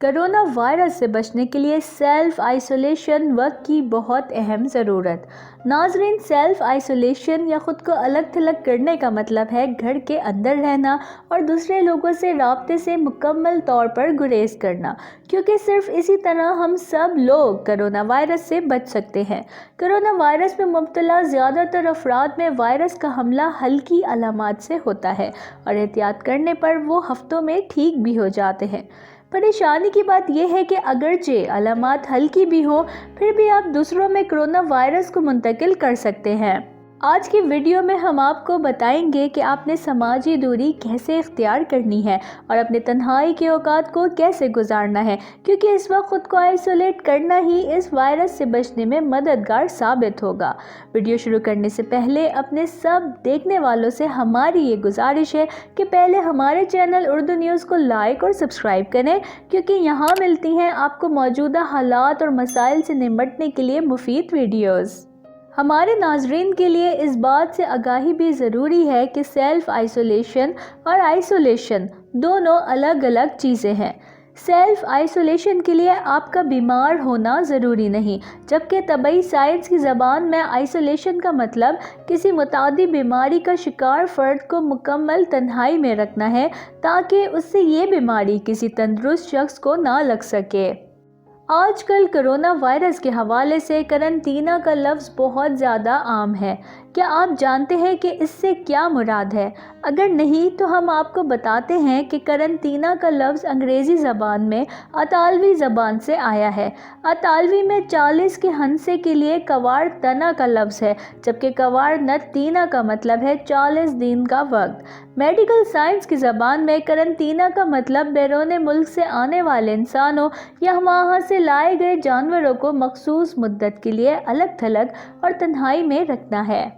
Corona virus سے بچنے کے لیے سیلف آئسولیشن وقت کی بہت اہم ضرورت۔ ناظرین، سیلف آئسولیشن یا خود کو الگ تھلگ کرنے کا مطلب ہے گھر کے اندر رہنا اور دوسرے لوگوں سے رابطے سے مکمل طور پر گریز کرنا، کیونکہ صرف اسی طرح ہم سب لوگ کرونا وائرس سے بچ سکتے ہیں۔ کرونا وائرس میں مبتلا زیادہ تر افراد میں وائرس کا حملہ ہلکی علامات سے ہوتا ہے اور احتیاط کرنے پر وہ ہفتوں میں ٹھیک بھی ہو جاتے ہیں۔ پریشانی کی بات یہ ہے کہ اگرچہ علامات ہلکی بھی ہوں، پھر بھی آپ دوسروں میں کرونا وائرس کو منتقل کر سکتے ہیں۔ آج کی ویڈیو میں ہم آپ کو بتائیں گے کہ آپ نے سماجی دوری کیسے اختیار کرنی ہے اور اپنے تنہائی کے اوقات کو کیسے گزارنا ہے، کیونکہ اس وقت خود کو آئسولیٹ کرنا ہی اس وائرس سے بچنے میں مددگار ثابت ہوگا۔ ویڈیو شروع کرنے سے پہلے اپنے سب دیکھنے والوں سے ہماری یہ گزارش ہے کہ پہلے ہمارے چینل اردو نیوز کو لائک اور سبسکرائب کریں، کیونکہ یہاں ملتی ہیں آپ کو موجودہ حالات اور مسائل سے نمٹنے کے لیے مفید ویڈیوز۔ ہمارے ناظرین کے لیے اس بات سے آگاہی بھی ضروری ہے کہ سیلف آئسولیشن اور آئسولیشن دونوں الگ الگ چیزیں ہیں۔ سیلف آئسولیشن کے لیے آپ کا بیمار ہونا ضروری نہیں، جبکہ طبی سائنس کی زبان میں آئسولیشن کا مطلب کسی متعدی بیماری کا شکار فرد کو مکمل تنہائی میں رکھنا ہے تاکہ اس سے یہ بیماری کسی تندرست شخص کو نہ لگ سکے۔ آج کل کرونا وائرس کے حوالے سے قرنطینہ کا لفظ بہت زیادہ عام ہے۔ کیا آپ جانتے ہیں کہ اس سے کیا مراد ہے؟ اگر نہیں تو ہم آپ کو بتاتے ہیں کہ قرنطینہ کا لفظ انگریزی زبان میں اطالوی زبان سے آیا ہے۔ اطالوی میں 40 کے ہندسے کے لیے کوارتنا کا لفظ ہے، جبکہ کوارنتینا کا مطلب ہے 40 دن کا وقت۔ میڈیکل سائنس کی زبان میں قرنطینہ کا مطلب بیرون ملک سے آنے والے انسانوں یا وہاں سے لائے گئے جانوروں کو مخصوص مدت کے لیے الگ تھلگ اور تنہائی میں رکھنا ہے۔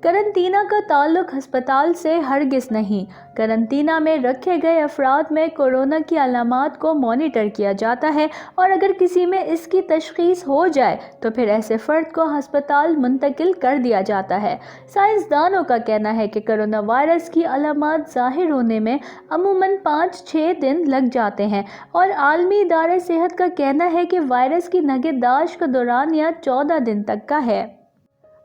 قرنطینہ کا تعلق ہسپتال سے ہرگز نہیں۔ قرنطینہ میں رکھے گئے افراد میں کورونا کی علامات کو مانیٹر کیا جاتا ہے اور اگر کسی میں اس کی تشخیص ہو جائے تو پھر ایسے فرد کو ہسپتال منتقل کر دیا جاتا ہے۔ سائنسدانوں کا کہنا ہے کہ کرونا وائرس کی علامات ظاہر ہونے میں عموماً 5-6 دن لگ جاتے ہیں اور عالمی ادارہ صحت کا کہنا ہے کہ وائرس کی نگہداشت کا دورانیہ 14 دن تک کا ہے۔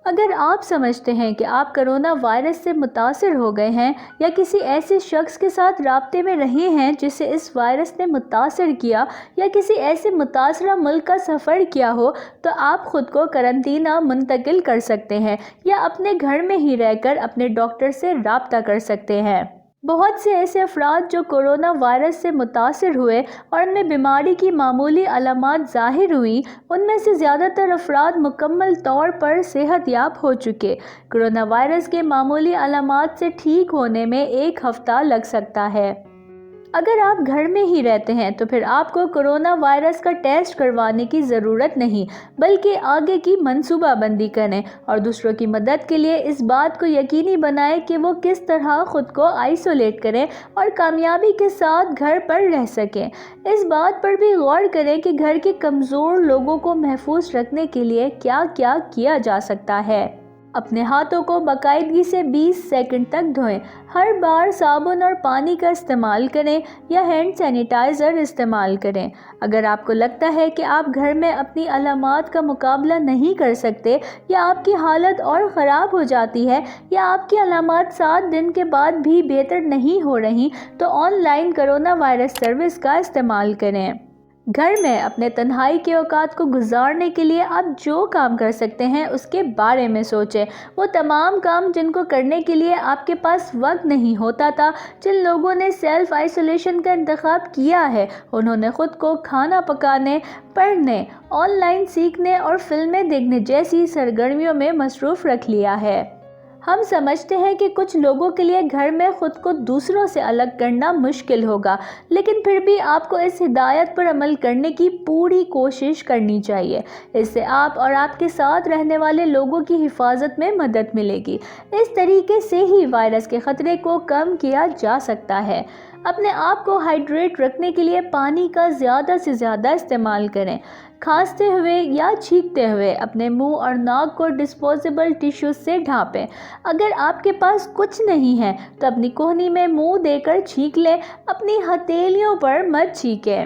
اگر آپ سمجھتے ہیں کہ آپ کرونا وائرس سے متاثر ہو گئے ہیں یا کسی ایسے شخص کے ساتھ رابطے میں رہے ہیں جسے اس وائرس نے متاثر کیا یا کسی ایسے متاثرہ ملک کا سفر کیا ہو، تو آپ خود کو قرنطینہ منتقل کر سکتے ہیں یا اپنے گھر میں ہی رہ کر اپنے ڈاکٹر سے رابطہ کر سکتے ہیں۔ بہت سے ایسے افراد جو کورونا وائرس سے متاثر ہوئے اور ان میں بیماری کی معمولی علامات ظاہر ہوئیں، ان میں سے زیادہ تر افراد مکمل طور پر صحت یاب ہو چکے۔ کورونا وائرس کے معمولی علامات سے ٹھیک ہونے میں 1 ہفتہ لگ سکتا ہے۔ اگر آپ گھر میں ہی رہتے ہیں تو پھر آپ کو کورونا وائرس کا ٹیسٹ کروانے کی ضرورت نہیں، بلکہ آگے کی منصوبہ بندی کریں اور دوسروں کی مدد کے لیے اس بات کو یقینی بنائیں کہ وہ کس طرح خود کو آئسولیٹ کریں اور کامیابی کے ساتھ گھر پر رہ سکیں۔ اس بات پر بھی غور کریں کہ گھر کے کمزور لوگوں کو محفوظ رکھنے کے لیے کیا کیا کیا جا سکتا ہے۔ اپنے ہاتھوں کو باقاعدگی سے 20 سیکنڈ تک دھوئیں۔ ہر بار صابن اور پانی کا استعمال کریں یا ہینڈ سینیٹائزر استعمال کریں۔ اگر آپ کو لگتا ہے کہ آپ گھر میں اپنی علامات کا مقابلہ نہیں کر سکتے یا آپ کی حالت اور خراب ہو جاتی ہے یا آپ کی علامات 7 دن کے بعد بھی بہتر نہیں ہو رہی، تو on line corona virus service کا استعمال کریں۔ گھر میں اپنے تنہائی کے اوقات کو گزارنے کے لیے آپ جو کام کر سکتے ہیں اس کے بارے میں سوچیں۔ وہ تمام کام جن کو کرنے کے لیے آپ کے پاس وقت نہیں ہوتا تھا۔ جن لوگوں نے سیلف آئسولیشن کا انتخاب کیا ہے، انہوں نے خود کو کھانا پکانے، پڑھنے، آن لائن سیکھنے اور فلمیں دیکھنے جیسی سرگرمیوں میں مصروف رکھ لیا ہے۔ ہم سمجھتے ہیں کہ کچھ لوگوں کے لیے گھر میں خود کو دوسروں سے الگ کرنا مشکل ہوگا، لیکن پھر بھی آپ کو اس ہدایت پر عمل کرنے کی پوری کوشش کرنی چاہیے۔ اس سے آپ اور آپ کے ساتھ رہنے والے لوگوں کی حفاظت میں مدد ملے گی۔ اس طریقے سے ہی وائرس کے خطرے کو کم کیا جا سکتا ہے۔ اپنے آپ کو ہائیڈریٹ رکھنے کے لیے پانی کا زیادہ سے زیادہ استعمال کریں۔ کھانستے ہوئے یا چھینکتے ہوئے اپنے منہ اور ناک کو ڈسپوزیبل ٹیشوز سے ڈھانپیں۔ اگر آپ کے پاس کچھ نہیں ہے تو اپنی کہنی میں منہ دے کر چھینک لیں، اپنی ہتھیلیوں پر مت چھینکیں۔